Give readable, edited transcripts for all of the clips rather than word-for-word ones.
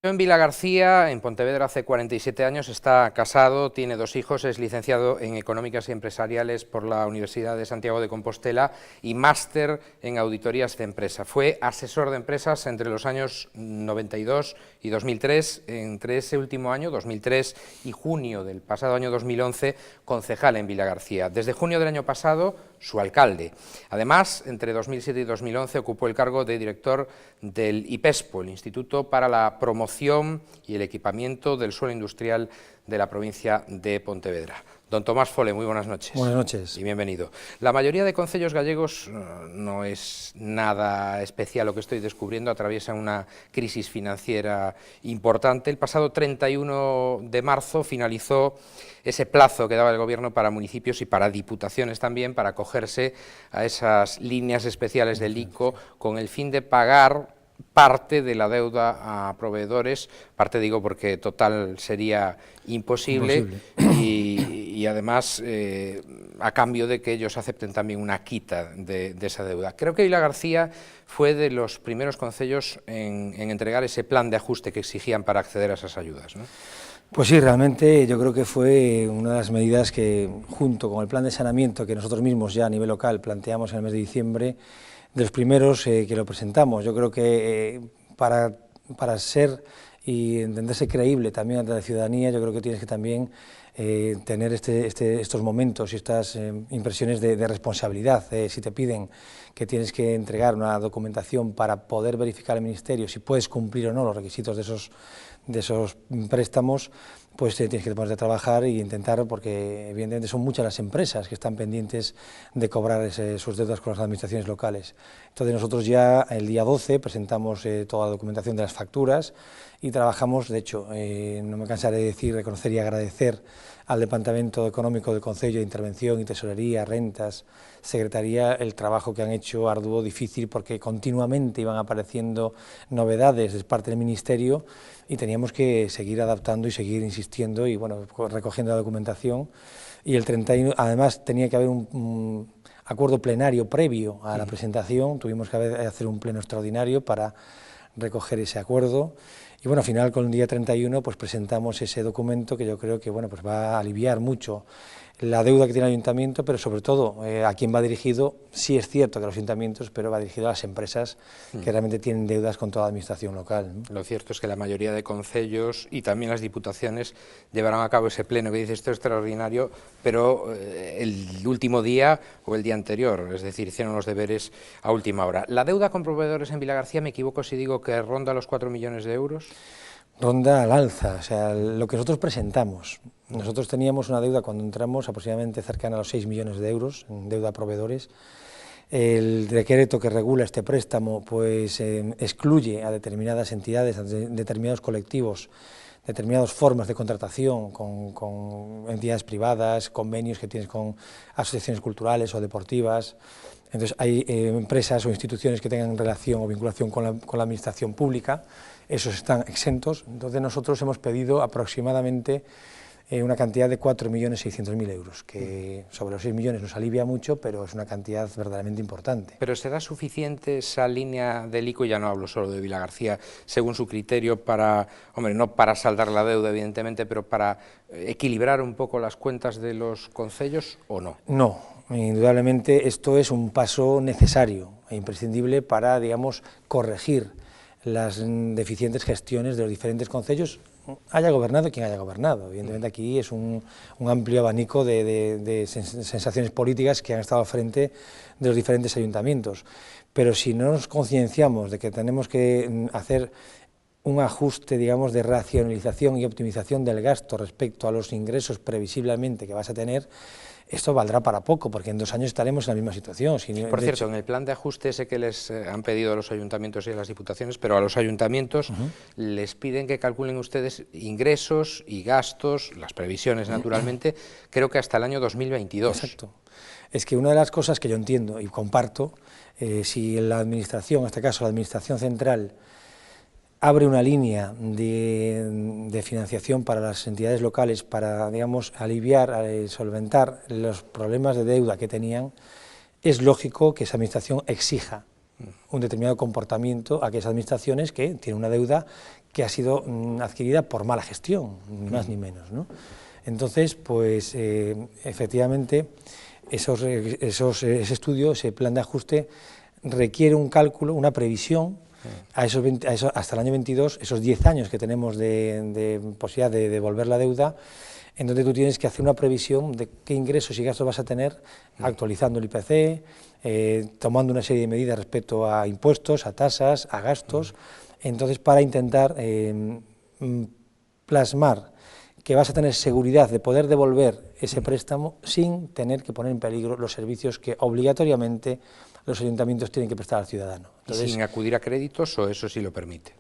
En Vilagarcía, en Pontevedra, hace 47 años, está casado, tiene 2 hijos, es licenciado en Económicas y Empresariales por la Universidad de Santiago de Compostela y máster en Auditorías de Empresa. Fue asesor de empresas entre los años 92 y 2003, entre ese último año, 2003, y junio del pasado año 2011, concejal en Vilagarcía. Desde junio del año pasado, su alcalde. Además, entre 2007 y 2011 ocupó el cargo de director del IPESPO, el Instituto para la Promoción y el Equipamiento del Suelo Industrial de la provincia de Pontevedra. Don Tomás Fole, muy buenas noches. Buenas noches. Y bienvenido. La mayoría de concellos gallegos no es nada especial lo que estoy descubriendo, atraviesan una crisis financiera importante. El pasado 31 de marzo finalizó ese plazo que daba el Gobierno para municipios y para diputaciones también, para acogerse a esas líneas especiales del ICO con el fin de pagar parte de la deuda a proveedores, parte digo porque total sería imposible. Y además a cambio de que ellos acepten también una quita de esa deuda. Creo que Vilagarcía fue de los primeros concellos en entregar ese plan de ajuste que exigían para acceder a esas ayudas, ¿no? Pues sí, realmente yo creo que fue una de las medidas que, junto con el plan de saneamiento que nosotros mismos ya a nivel local planteamos en el mes de diciembre, de los primeros que lo presentamos. Yo creo que para ser y entenderse creíble también ante la ciudadanía, yo creo que tienes que también tener estos momentos y estas impresiones de responsabilidad. Si te piden que tienes que entregar una documentación para poder verificar al Ministerio si puedes cumplir o no los requisitos de esos préstamos, pues tienes que ponerte a trabajar y intentar, porque evidentemente son muchas las empresas que están pendientes de cobrar sus deudas con las administraciones locales. Entonces nosotros ya el día 12 presentamos toda la documentación de las facturas y trabajamos, de hecho, no me cansaré de decir, reconocer y agradecer al Departamento Económico del Concello de Intervención y Tesorería, Rentas, Secretaría, el trabajo que han hecho arduo, difícil, porque continuamente iban apareciendo novedades de parte del Ministerio y teníamos que seguir adaptando y seguir insistiendo y bueno, recogiendo la documentación. Y el 31, además tenía que haber un acuerdo plenario previo a la presentación, tuvimos que hacer un pleno extraordinario para recoger ese acuerdo. Y bueno, al final con el día 31 pues presentamos ese documento que yo creo que bueno, pues va a aliviar mucho la deuda que tiene el ayuntamiento, pero sobre todo a quién va dirigido. Sí es cierto que a los ayuntamientos, pero va dirigido a las empresas que realmente tienen deudas con toda la administración local, ¿no? Lo cierto es que la mayoría de concellos y también las diputaciones llevarán a cabo ese pleno que dice esto es extraordinario, pero el último día o el día anterior, es decir, hicieron los deberes a última hora. La deuda con proveedores en Vilagarcía, ¿me equivoco si digo que ronda los 4 millones de euros? Ronda al alza, o sea, lo que nosotros presentamos. Nosotros teníamos una deuda cuando entramos aproximadamente cercana a los 6 millones de euros en deuda a proveedores. El decreto que regula este préstamo pues excluye a determinadas entidades, a determinados colectivos, determinadas formas de contratación con entidades privadas, convenios que tienes con asociaciones culturales o deportivas. Entonces hay empresas o instituciones que tengan relación o vinculación con la administración pública, esos están exentos. Entonces nosotros hemos pedido aproximadamente una cantidad de 4.600.000 euros, que sobre los 6 millones nos alivia mucho, pero es una cantidad verdaderamente importante. ¿Pero será suficiente esa línea del ICO, ya no hablo solo de Vilagarcía, según su criterio para, hombre, no para saldar la deuda evidentemente, pero para equilibrar un poco las cuentas de los concellos o no? No, indudablemente esto es un paso necesario e imprescindible para, digamos, corregir las deficientes gestiones de los diferentes concellos, haya gobernado quien haya gobernado. Evidentemente aquí es un amplio abanico de sensaciones políticas que han estado al frente de los diferentes ayuntamientos, pero si no nos concienciamos de que tenemos que hacer un ajuste, digamos, de racionalización y optimización del gasto respecto a los ingresos previsiblemente que vas a tener, esto valdrá para poco, porque en 2 años estaremos en la misma situación. Por cierto, en el plan de ajuste ese que les han pedido a los ayuntamientos y a las diputaciones, pero a los ayuntamientos les piden que calculen ustedes ingresos y gastos, las previsiones naturalmente, creo que hasta el año 2022. Exacto. Es que una de las cosas que yo entiendo y comparto, si la administración, en este caso la administración central, abre una línea de financiación para las entidades locales para, digamos, aliviar, solventar los problemas de deuda que tenían, es lógico que esa administración exija un determinado comportamiento a aquellas administraciones que tienen una deuda que ha sido adquirida por mala gestión, ni más ni menos, ¿no? Entonces, pues efectivamente, ese estudio, ese plan de ajuste, requiere un cálculo, una previsión hasta el año 22, esos 10 años que tenemos de posibilidad de devolver la deuda, en donde tú tienes que hacer una previsión de qué ingresos y gastos vas a tener, actualizando el IPC, tomando una serie de medidas respecto a impuestos, a tasas, a gastos, entonces para intentar plasmar que vas a tener seguridad de poder devolver ese préstamo sin tener que poner en peligro los servicios que obligatoriamente los ayuntamientos tienen que prestar al ciudadano. Entonces, ¿sin acudir a créditos o eso sí lo permite?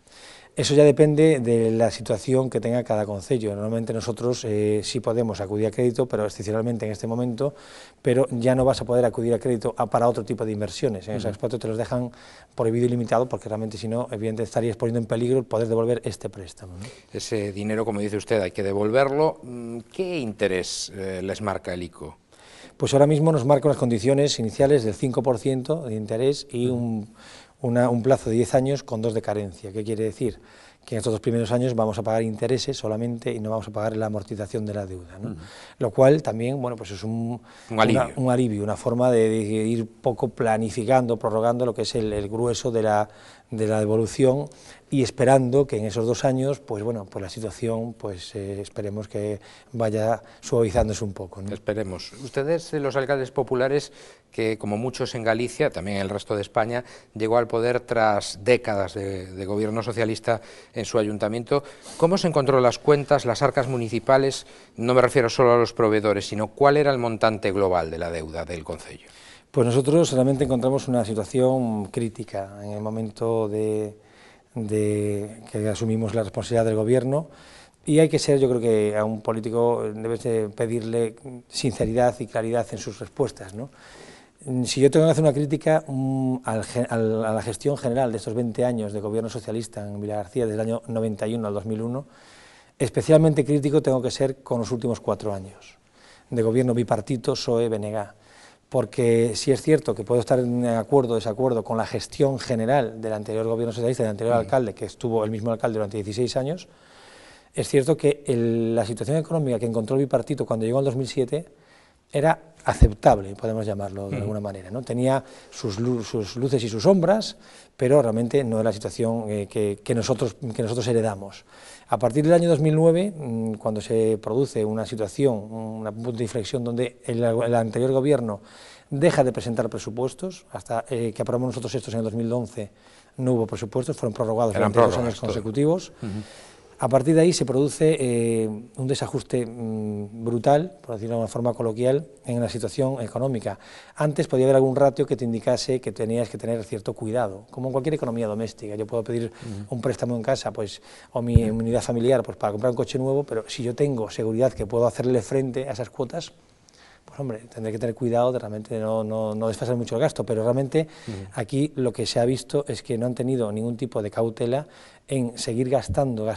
Eso ya depende de la situación que tenga cada concello. Normalmente nosotros sí podemos acudir a crédito, pero excepcionalmente en este momento, pero ya no vas a poder acudir a crédito para otro tipo de inversiones. En ese aspecto te los dejan prohibido y limitado, porque realmente si no, evidentemente estarías poniendo en peligro el poder devolver este préstamo, ¿no? Ese dinero, como dice usted, hay que devolverlo. ¿Qué interés les marca el ICO? Pues ahora mismo nos marca unas condiciones iniciales del 5% de interés y un plazo de 10 años con 2 de carencia. ¿Qué quiere decir? Que en estos 2 primeros años vamos a pagar intereses solamente y no vamos a pagar la amortización de la deuda, ¿no? Lo cual también, bueno, pues es un alivio, una forma de ir poco planificando, prorrogando lo que es el grueso de la devolución y esperando que en esos 2 años, pues bueno, pues la situación, pues esperemos que vaya suavizándose un poco, ¿no? Esperemos. Ustedes, los alcaldes populares, que como muchos en Galicia, también en el resto de España, llegó al poder tras décadas de gobierno socialista en su ayuntamiento, ¿cómo se encontró las cuentas, las arcas municipales? No me refiero solo a los proveedores, sino ¿cuál era el montante global de la deuda del concello? Pues nosotros realmente encontramos una situación crítica en el momento de que asumimos la responsabilidad del gobierno, y hay que ser, yo creo que a un político debes de pedirle sinceridad y claridad en sus respuestas, ¿no? Si yo tengo que hacer una crítica a la gestión general de estos 20 años de gobierno socialista en Vilagarcía, desde el año 91 al 2001, especialmente crítico tengo que ser con los últimos 4 años de gobierno bipartito PSOE-BNG, porque sí es cierto que puedo estar en acuerdo o desacuerdo con la gestión general del anterior gobierno socialista y del anterior alcalde, que estuvo el mismo alcalde durante 16 años, es cierto que la situación económica que encontró el bipartito cuando llegó en 2007 era aceptable, podemos llamarlo de alguna manera, ¿no? Tenía sus luces y sus sombras, pero realmente no era la situación que nosotros heredamos. A partir del año 2009, cuando se produce una situación, un punto de inflexión donde el anterior gobierno deja de presentar presupuestos, hasta que aprobamos nosotros estos en el 2011 no hubo presupuestos, fueron prorrogados durante 2 años consecutivos. A partir de ahí se produce un desajuste brutal, por decirlo de una forma coloquial, en la situación económica. Antes podía haber algún ratio que te indicase que tenías que tener cierto cuidado, como en cualquier economía doméstica. Yo puedo pedir un préstamo en casa, pues, o mi unidad familiar, pues, para comprar un coche nuevo, pero si yo tengo seguridad que puedo hacerle frente a esas cuotas, pues hombre, tendré que tener cuidado de realmente no desfasar mucho el gasto, pero realmente aquí lo que se ha visto es que no han tenido ningún tipo de cautela en seguir gastando,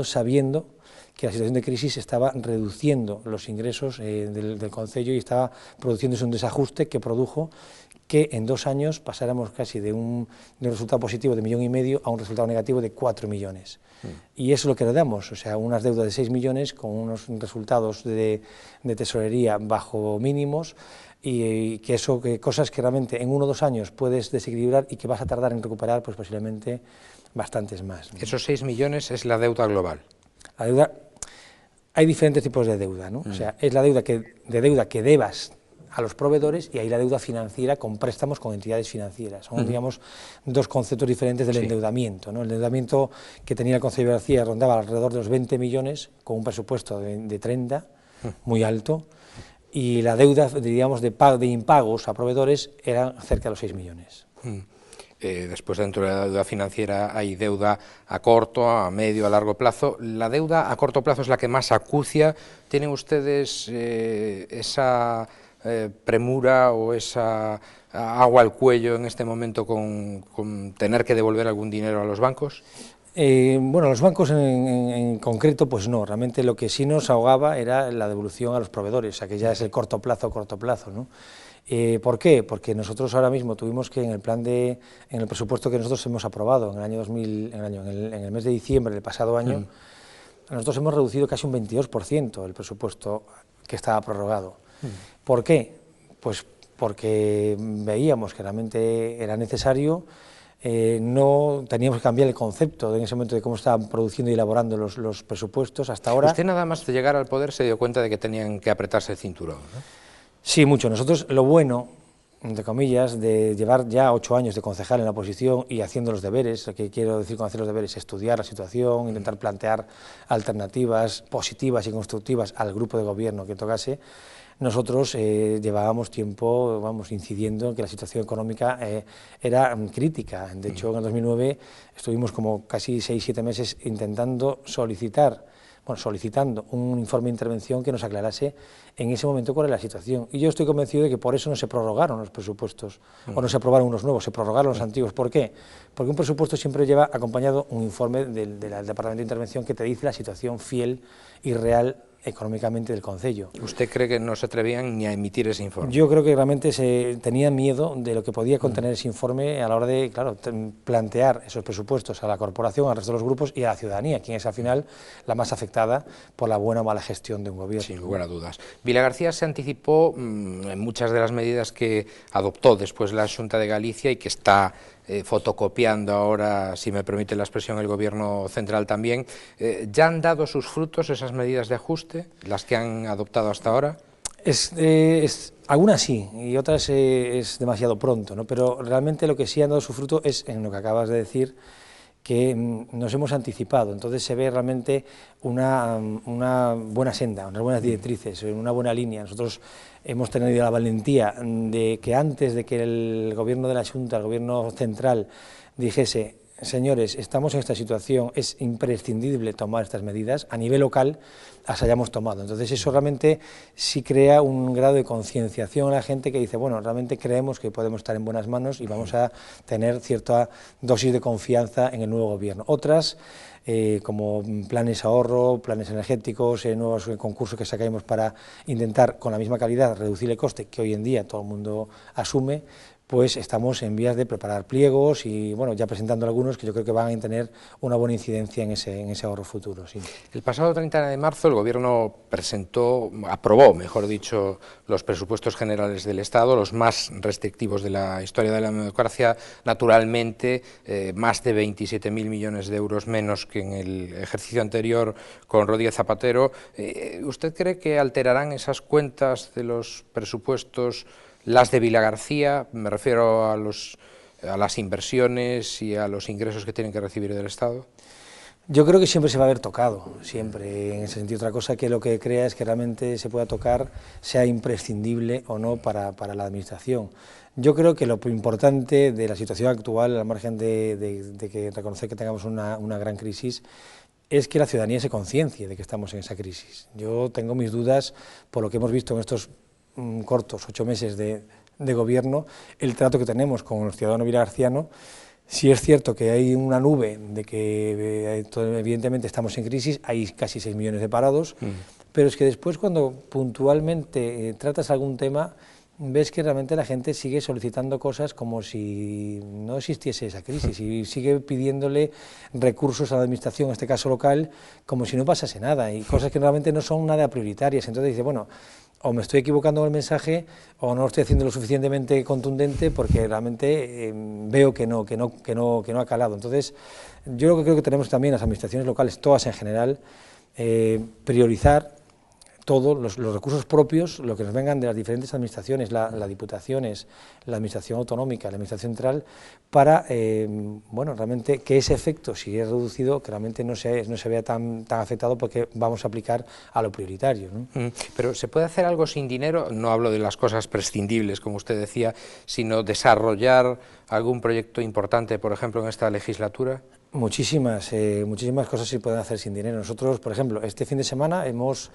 sabiendo que la situación de crisis estaba reduciendo los ingresos del concello y estaba produciéndose un desajuste que produjo que en 2 años pasáramos casi de un resultado positivo de 1,5 millones a un resultado negativo de 4 millones. Y eso es lo que le damos, o sea, unas deudas de 6 millones con unos resultados de tesorería bajo mínimos, y que cosas que realmente en 1 o 2 años puedes desequilibrar y que vas a tardar en recuperar, pues posiblemente bastantes más, ¿no? Esos 6 millones es la deuda global. La deuda, hay diferentes tipos de deuda, ¿no? O sea, es la deuda que debas a los proveedores, y hay la deuda financiera con préstamos con entidades financieras. Son, digamos, 2 conceptos diferentes del endeudamiento, ¿no? El endeudamiento que tenía el Concello de García rondaba alrededor de los 20 millones, con un presupuesto de 30, muy alto, y la deuda, diríamos, de impagos a proveedores era cerca de los 6 millones. Después, dentro de la deuda financiera hay deuda a corto, a medio, a largo plazo. La deuda a corto plazo es la que más acucia. ¿Tienen ustedes esa premura o esa agua al cuello en este momento con tener que devolver algún dinero a los bancos? Bueno, los bancos en concreto, pues no, realmente lo que sí nos ahogaba era la devolución a los proveedores, o sea que ya es el corto plazo, ¿no? ¿Por qué? Porque nosotros ahora mismo tuvimos que en el presupuesto que nosotros hemos aprobado en el año 2000, en el mes de diciembre del pasado año, nosotros hemos reducido casi un 22% el presupuesto que estaba prorrogado. ¿Por qué? Pues porque veíamos que realmente era necesario. No teníamos que cambiar el concepto en ese momento de cómo estaban produciendo y elaborando los presupuestos hasta ahora. Usted nada más de llegar al poder se dio cuenta de que tenían que apretarse el cinturón, ¿no? Sí, mucho. Nosotros lo bueno, entre comillas, de llevar ya 8 años de concejal en la oposición y haciendo los deberes, lo que quiero decir con hacer los deberes, estudiar la situación, intentar plantear alternativas positivas y constructivas al grupo de gobierno que tocase. Nosotros llevábamos tiempo, incidiendo en que la situación económica era crítica. De hecho, en el 2009 estuvimos como casi 6-7 meses solicitando un informe de intervención que nos aclarase en ese momento cuál era la situación. Y yo estoy convencido de que por eso no se prorrogaron los presupuestos, o no se aprobaron unos nuevos, se prorrogaron los antiguos. ¿Por qué? Porque un presupuesto siempre lleva acompañado un informe del Departamento de Intervención que te dice la situación fiel y real económicamente del concello. ¿Usted cree que no se atrevían ni a emitir ese informe? Yo creo que realmente se tenía miedo de lo que podía contener ese informe a la hora de, claro, plantear esos presupuestos a la corporación, al resto de los grupos y a la ciudadanía, quien es al final la más afectada por la buena o mala gestión de un gobierno. Sin lugar a dudas. Vilagarcía se anticipó en muchas de las medidas que adoptó después la Xunta de Galicia y que está fotocopiando ahora, si me permite la expresión, el Gobierno central también. ¿Ya han dado sus frutos esas medidas de ajuste, las que han adoptado hasta ahora? Algunas sí, y otras es demasiado pronto, ¿no? Pero realmente lo que sí han dado su fruto es en lo que acabas de decir, que nos hemos anticipado. Entonces se ve realmente una buena senda, unas buenas directrices, una buena línea. Nosotros hemos tenido la valentía de que antes de que el gobierno de la Xunta, el gobierno central, dijese: señores, estamos en esta situación, es imprescindible tomar estas medidas, a nivel local las hayamos tomado. Entonces eso realmente sí crea un grado de concienciación a la gente que dice: bueno, realmente creemos que podemos estar en buenas manos y vamos a tener cierta dosis de confianza en el nuevo gobierno. Otras, como planes ahorro, planes energéticos, nuevos concursos que sacaremos para intentar con la misma calidad reducir el coste que hoy en día todo el mundo asume, pues estamos en vías de preparar pliegos y, bueno, ya presentando algunos que yo creo que van a tener una buena incidencia en ese ahorro futuro. Sí. El pasado 30 de marzo el Gobierno aprobó, mejor dicho, los presupuestos generales del Estado, los más restrictivos de la historia de la democracia, naturalmente más de 27.000 millones de euros menos que en el ejercicio anterior con Rodríguez Zapatero. ¿Usted cree que alterarán esas cuentas de los presupuestos las de Vilagarcía? Me refiero a las inversiones y a los ingresos que tienen que recibir del Estado. Yo creo que siempre se va a haber tocado, siempre, en ese sentido. Otra cosa que lo que crea es que realmente se pueda tocar, sea imprescindible o no para la Administración. Yo creo que lo importante de la situación actual, al margen de que reconocer que tengamos una gran crisis, es que la ciudadanía se conciencie de que estamos en esa crisis. Yo tengo mis dudas por lo que hemos visto en estos cortos 8 meses de gobierno, el trato que tenemos con el ciudadano vilagarciano. Si es cierto que hay una nube de que evidentemente estamos en crisis, hay casi 6 millones de parados, pero es que después cuando puntualmente tratas algún tema, ves que realmente la gente sigue solicitando cosas como si no existiese esa crisis y sigue pidiéndole recursos a la Administración, en este caso local, como si no pasase nada, y cosas que realmente no son nada prioritarias. Entonces dice, bueno, o me estoy equivocando en el mensaje o no lo estoy haciendo lo suficientemente contundente porque realmente veo que no ha calado. Entonces, yo lo que creo que tenemos también las administraciones locales, todas en general, priorizar todos los recursos propios, lo que nos vengan de las diferentes administraciones, las diputaciones, la administración autonómica, la administración central, para bueno, realmente que ese efecto, si es reducido, que realmente no se vea tan afectado porque vamos a aplicar a lo prioritario, ¿no? Pero ¿se puede hacer algo sin dinero? No hablo de las cosas prescindibles, como usted decía, sino desarrollar algún proyecto importante, por ejemplo, en esta legislatura. Muchísimas cosas se pueden hacer sin dinero. Nosotros, por ejemplo, este fin de semana hemos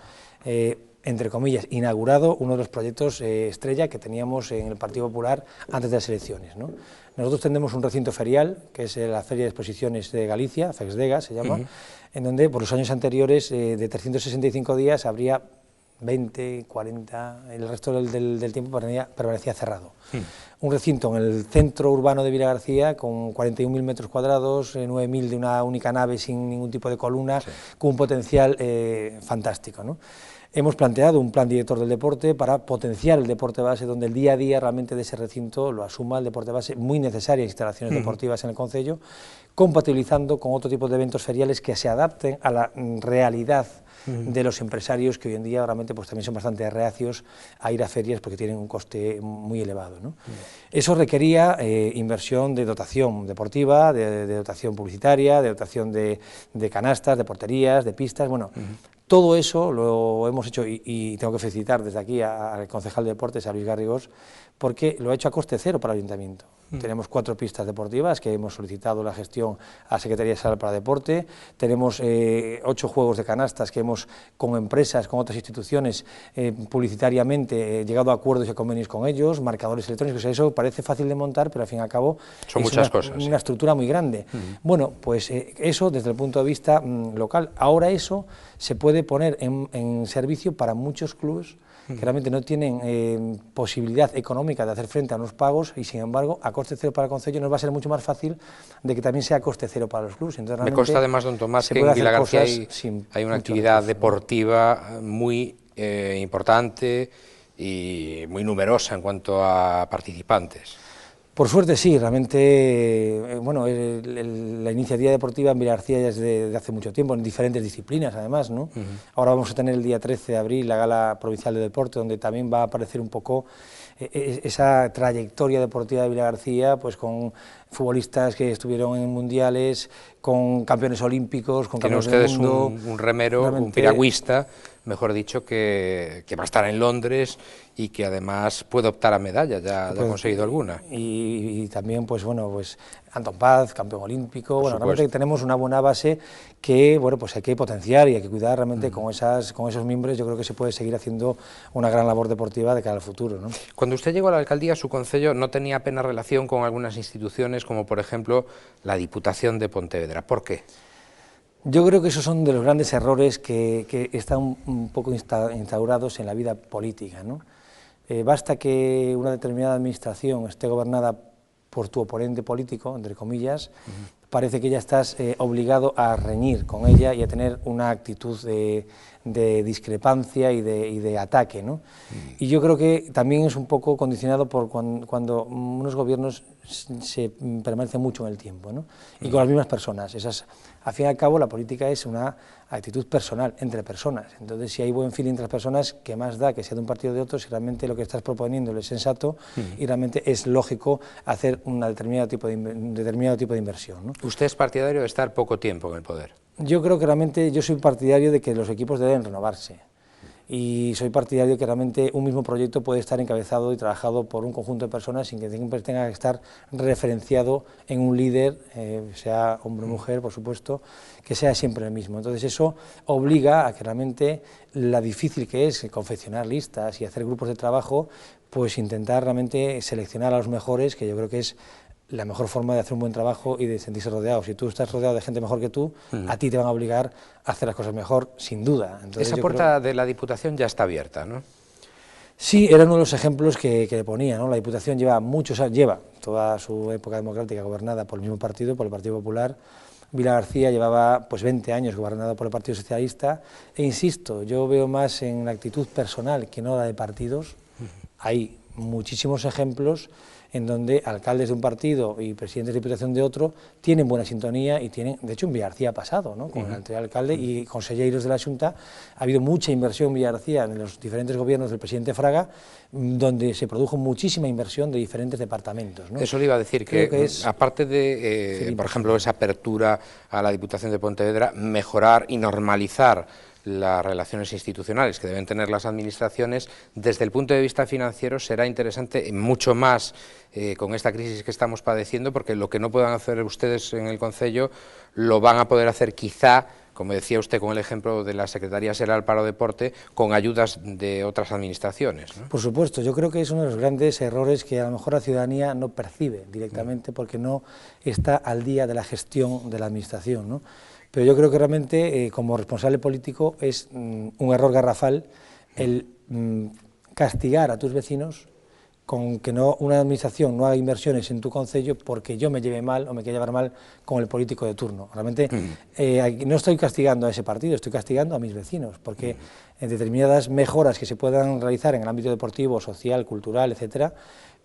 entre comillas, inaugurado uno de los proyectos estrella que teníamos en el Partido Popular antes de las elecciones, ¿no? Nosotros tenemos un recinto ferial, que es la Feria de Exposiciones de Galicia, FEXDEGA se llama, en donde por los años anteriores de 365 días habría 20, 40, el resto del tiempo permanecía cerrado. Un recinto en el centro urbano de Vilagarcía con 41.000 metros cuadrados, 9.000 de una única nave sin ningún tipo de columna, con un potencial fantástico, ¿no? Hemos planteado un plan director del deporte para potenciar el deporte base, donde el día a día realmente de ese recinto lo asuma el deporte base, muy necesarias instalaciones deportivas en el concello, compatibilizando con otro tipo de eventos feriales que se adapten a la realidad de los empresarios que hoy en día realmente pues también son bastante reacios a ir a ferias porque tienen un coste muy elevado, ¿no? Eso requería inversión de dotación deportiva, de dotación publicitaria, de dotación de canastas, de porterías, de pistas, bueno, todo eso lo hemos hecho y tengo que felicitar desde aquí al concejal de deportes, a Luis Garrigós, porque lo ha hecho a coste cero para el ayuntamiento. Tenemos 4 pistas deportivas que hemos solicitado la gestión a la Secretaría de Sala para Deporte, tenemos 8 juegos de canastas que hemos, con empresas, con otras instituciones, publicitariamente llegado a acuerdos y a convenios con ellos, marcadores electrónicos, eso parece fácil de montar, pero al fin y al cabo son muchas cosas, una estructura muy grande. Bueno, pues eso desde el punto de vista local, ahora eso se puede poner en servicio para muchos clubes que realmente no tienen posibilidad económica de hacer frente a unos pagos y sin embargo a coste cero para el concello nos va a ser mucho más fácil de que también sea a coste cero para los clubes. Me consta además, don Tomás, que en Vilagarcía hay una actividad deportiva muy importante y muy numerosa en cuanto a participantes. Por suerte sí, realmente, bueno, la iniciativa deportiva en Vilagarcía ya es de hace mucho tiempo, en diferentes disciplinas además, ¿no? Ahora vamos a tener el día 13 de abril la Gala Provincial de Deporte, donde también va a aparecer un poco esa trayectoria deportiva de Vilagarcía, pues con futbolistas que estuvieron en mundiales, con campeones olímpicos, con campeones del mundo. Tienen ustedes un remero, realmente, un piragüista, mejor dicho, que va a estar en Londres y que además puede optar a medalla, ya ha conseguido alguna. Y también, pues bueno, pues Antón Paz, campeón olímpico, bueno, realmente tenemos una buena base que, bueno, pues hay que potenciar y hay que cuidar realmente con esos miembros. Yo creo que se puede seguir haciendo una gran labor deportiva de cara al futuro, ¿no? Cuando usted llegó a la alcaldía, su concello no tenía apenas relación con algunas instituciones, como por ejemplo la Diputación de Pontevedra. ¿Por qué? Yo creo que esos son de los grandes errores que están un poco instaurados en la vida política, ¿no? Basta que una determinada administración esté gobernada por tu oponente político, entre comillas, parece que ya estás obligado a reñir con ella y a tener una actitud de discrepancia y de ataque, ¿no? Y yo creo que también es un poco condicionado por cuando unos gobiernos se permanecen mucho en el tiempo, ¿no? Y con las mismas personas. Al fin y al cabo, la política es una actitud personal, entre personas. Entonces, si hay buen feeling entre las personas, ¿qué más da que sea de un partido o de otro si realmente lo que estás proponiendo es sensato y realmente es lógico hacer un determinado tipo de inversión, ¿no? ¿Usted es partidario de estar poco tiempo en el poder? Yo creo que realmente yo soy partidario de que los equipos deben renovarse. Y soy partidario de que realmente un mismo proyecto puede estar encabezado y trabajado por un conjunto de personas sin que siempre tenga que estar referenciado en un líder, sea hombre o mujer, por supuesto, que sea siempre el mismo. Entonces eso obliga a que realmente la difícil que es confeccionar listas y hacer grupos de trabajo, pues intentar realmente seleccionar a los mejores, que yo creo que es la mejor forma de hacer un buen trabajo y de sentirse rodeado. Si tú estás rodeado de gente mejor que tú, a ti te van a obligar a hacer las cosas mejor, sin duda. Entonces, esa puerta de la Diputación ya está abierta, ¿no? Sí, era uno de los ejemplos que le ponía, ¿no? La Diputación lleva toda su época democrática gobernada por el mismo partido, por el Partido Popular. Vilagarcía llevaba pues 20 años gobernado por el Partido Socialista e insisto, yo veo más en la actitud personal que no la de partidos. Hay muchísimos ejemplos en donde alcaldes de un partido y presidentes de Diputación de otro tienen buena sintonía y tienen, de hecho en Vilagarcía ha pasado, ¿no? Con el anterior alcalde y conselleiros de la Xunta, ha habido mucha inversión en Vilagarcía en los diferentes gobiernos del presidente Fraga, donde se produjo muchísima inversión de diferentes departamentos, ¿no? Eso le iba a decir, aparte de, por ejemplo, esa apertura a la Diputación de Pontevedra, mejorar y normalizar las relaciones institucionales que deben tener las administraciones, desde el punto de vista financiero será interesante mucho más con esta crisis que estamos padeciendo, porque lo que no puedan hacer ustedes en el concello lo van a poder hacer quizá como decía usted con el ejemplo de la Secretaría General para el Deporte, con ayudas de otras administraciones, ¿no? Por supuesto, yo creo que es uno de los grandes errores que a lo mejor la ciudadanía no percibe directamente porque no está al día de la gestión de la administración, ¿no? Pero yo creo que realmente como responsable político es un error garrafal el castigar a tus vecinos con que una administración no haga inversiones en tu concello porque yo me lleve mal o me quiera llevar mal con el político de turno. Realmente no estoy castigando a ese partido, estoy castigando a mis vecinos, porque en determinadas mejoras que se puedan realizar en el ámbito deportivo, social, cultural, etcétera,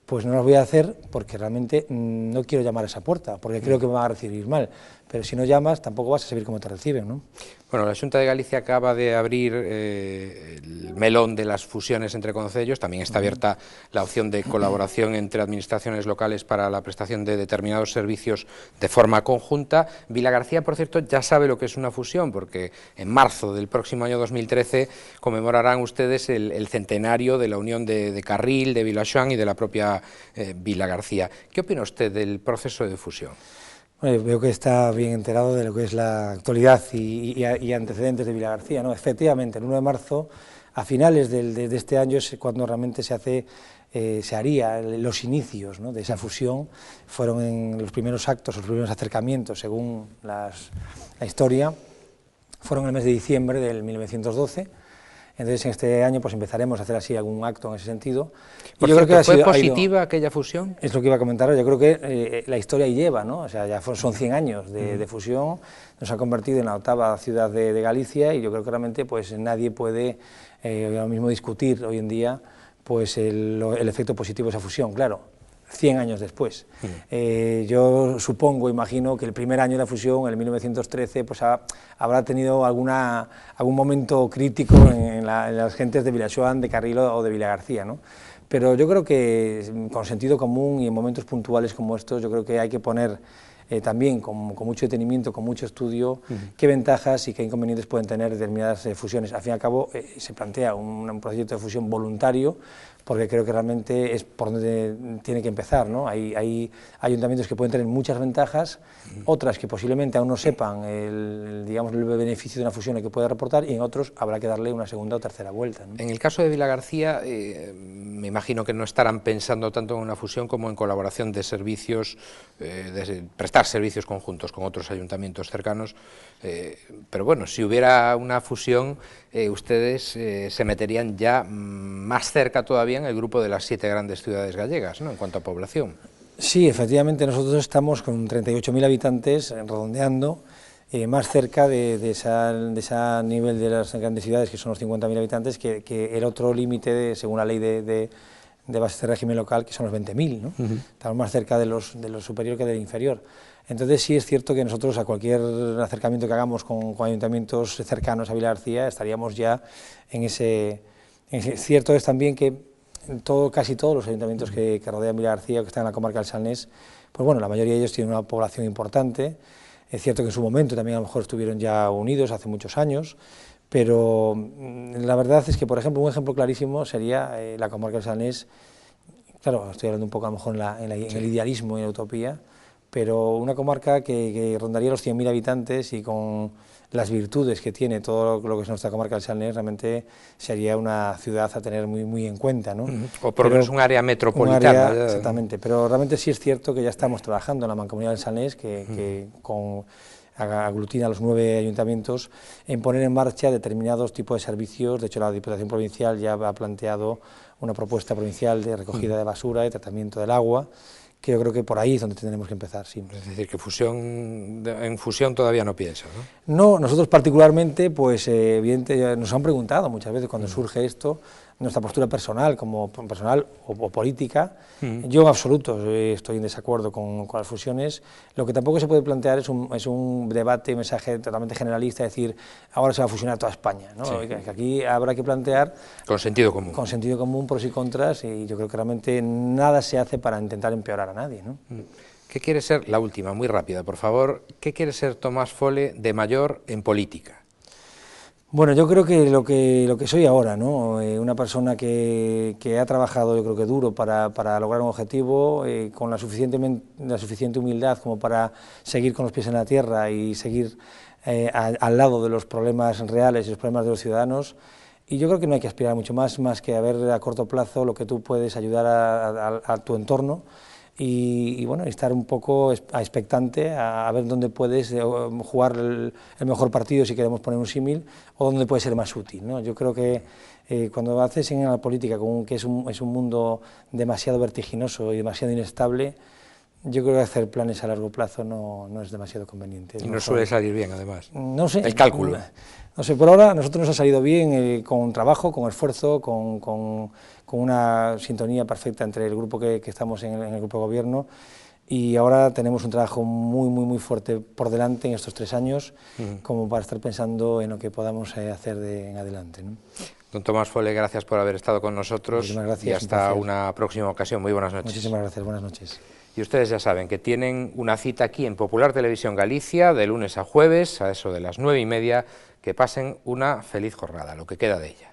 pues no las voy a hacer porque realmente no quiero llamar a esa puerta, porque creo que me van a recibir mal. Pero si no llamas, tampoco vas a saber cómo te reciben, ¿no? Bueno, la Xunta de Galicia acaba de abrir el melón de las fusiones entre concellos, también está abierta la opción de colaboración entre administraciones locales para la prestación de determinados servicios de forma conjunta. Vilagarcía, por cierto, ya sabe lo que es una fusión, porque en marzo del próximo año 2013 conmemorarán ustedes el centenario de la unión de Carril, de Vilaxoán y de la propia Vilagarcía. ¿Qué opina usted del proceso de fusión? Bueno, veo que está bien enterado de lo que es la actualidad y antecedentes de Vilagarcía, ¿no? Efectivamente, el 1 de marzo, a finales de este año, es cuando realmente se haría los inicios, ¿no?, de esa fusión. Fueron en los primeros actos, los primeros acercamientos, según la historia, fueron en el mes de diciembre del 1912. Entonces, en este año pues empezaremos a hacer así algún acto en ese sentido. Por cierto, creo que ¿fue positiva aquella fusión? Es lo que iba a comentar. Yo creo que la historia ahí lleva, ¿no? O sea, ya son 100 años de fusión, nos ha convertido en la 8ª ciudad de Galicia y yo creo que realmente pues nadie puede ahora mismo discutir hoy en día pues el efecto positivo de esa fusión, claro. 100 años después. Yo supongo, imagino, que el primer año de la fusión, el 1913, pues habrá tenido algún momento crítico en las gentes de Vilaxoán, de Carril o de Vilagarcía, ¿no? Pero yo creo que con sentido común y en momentos puntuales como estos, yo creo que hay que poner también con mucho detenimiento, con mucho estudio, qué ventajas y qué inconvenientes pueden tener determinadas fusiones. Al fin y al cabo, se plantea un procedimiento de fusión voluntario, porque creo que realmente es por donde tiene que empezar, ¿no? Hay ayuntamientos que pueden tener muchas ventajas, otras que posiblemente aún no sepan el beneficio de una fusión que puede reportar, y en otros habrá que darle una segunda o tercera vuelta, ¿no? En el caso de Vilagarcía, me imagino que no estarán pensando tanto en una fusión como en colaboración de servicios, de prestar servicios conjuntos con otros ayuntamientos cercanos, pero bueno, si hubiera una fusión, ustedes se meterían ya más cerca todavía en el grupo de las 7 grandes ciudades gallegas, ¿no?, en cuanto a población. Sí, efectivamente, nosotros estamos con 38.000 habitantes, redondeando, más cerca de ese nivel de las grandes ciudades, que son los 50.000 habitantes, que el otro límite, según la ley de bases de régimen local, que son los 20.000, ¿no? Estamos más cerca de los superior que del inferior. Entonces sí es cierto que nosotros a cualquier acercamiento que hagamos con ayuntamientos cercanos a Vilagarcía estaríamos ya en ese... Cierto es también que casi todos los ayuntamientos que rodean Vilagarcía, que están en la comarca del Salnés, pues bueno, la mayoría de ellos tienen una población importante. Es cierto que en su momento también a lo mejor estuvieron ya unidos hace muchos años, pero la verdad es que, por ejemplo, un ejemplo clarísimo sería la comarca del Salnés. Claro, estoy hablando un poco a lo mejor en el idealismo y en la utopía, pero una comarca que rondaría los 100.000 habitantes y con las virtudes que tiene todo lo que es nuestra comarca del Salnés, realmente sería una ciudad a tener muy en cuenta, ¿no? O por lo menos un área metropolitana. Exactamente, pero realmente sí es cierto que ya estamos trabajando en la Mancomunidad del Salnés, que aglutina a los 9 ayuntamientos, en poner en marcha determinados tipos de servicios. De hecho, la Diputación Provincial ya ha planteado una propuesta provincial de recogida de basura y tratamiento del agua, que yo creo que por ahí es donde tendremos que empezar, sí. Es decir, que en fusión todavía no piensa, ¿no? No, nosotros particularmente, pues evidentemente nos han preguntado muchas veces cuando surge esto, nuestra postura personal, o política. Yo en absoluto estoy en desacuerdo con las fusiones. Lo que tampoco se puede plantear es un debate, un mensaje totalmente generalista, decir, ahora se va a fusionar toda España, ¿no? Sí. Que aquí habrá que plantear... Con sentido común. Con sentido común, pros y contras, y yo creo que realmente nada se hace para intentar empeorar a nadie, ¿no? ¿Qué quiere ser, la última, muy rápida, por favor, qué quiere ser Tomás Fole de mayor en política? Bueno, yo creo que lo que soy ahora, ¿no? Una persona que ha trabajado, yo creo que duro para lograr un objetivo, con la suficiente humildad como para seguir con los pies en la tierra y seguir al lado de los problemas reales y los problemas de los ciudadanos. Y yo creo que no hay que aspirar mucho más que a ver a corto plazo lo que tú puedes ayudar a tu entorno y bueno, estar un poco expectante a ver dónde puedes jugar el mejor partido, si queremos poner un símil, o dónde puede ser más útil, ¿no? Yo creo que cuando haces en la política, que es un mundo demasiado vertiginoso y demasiado inestable, yo creo que hacer planes a largo plazo no es demasiado conveniente. Y no suele salir bien, además. No sé. El cálculo. No sé, por ahora a nosotros nos ha salido bien, con trabajo, con esfuerzo, con una sintonía perfecta entre el grupo que estamos en el grupo de gobierno, y ahora tenemos un trabajo muy fuerte por delante en estos 3 años, como para estar pensando en lo que podamos hacer en adelante, ¿no? Don Tomás Fole, gracias por haber estado con nosotros. Muchísimas gracias, y hasta una próxima ocasión. Muy buenas noches. Muchísimas gracias, buenas noches. Y ustedes ya saben que tienen una cita aquí en Popular Televisión Galicia de lunes a jueves, a eso de las 9:30, que pasen una feliz jornada, lo que queda de ella.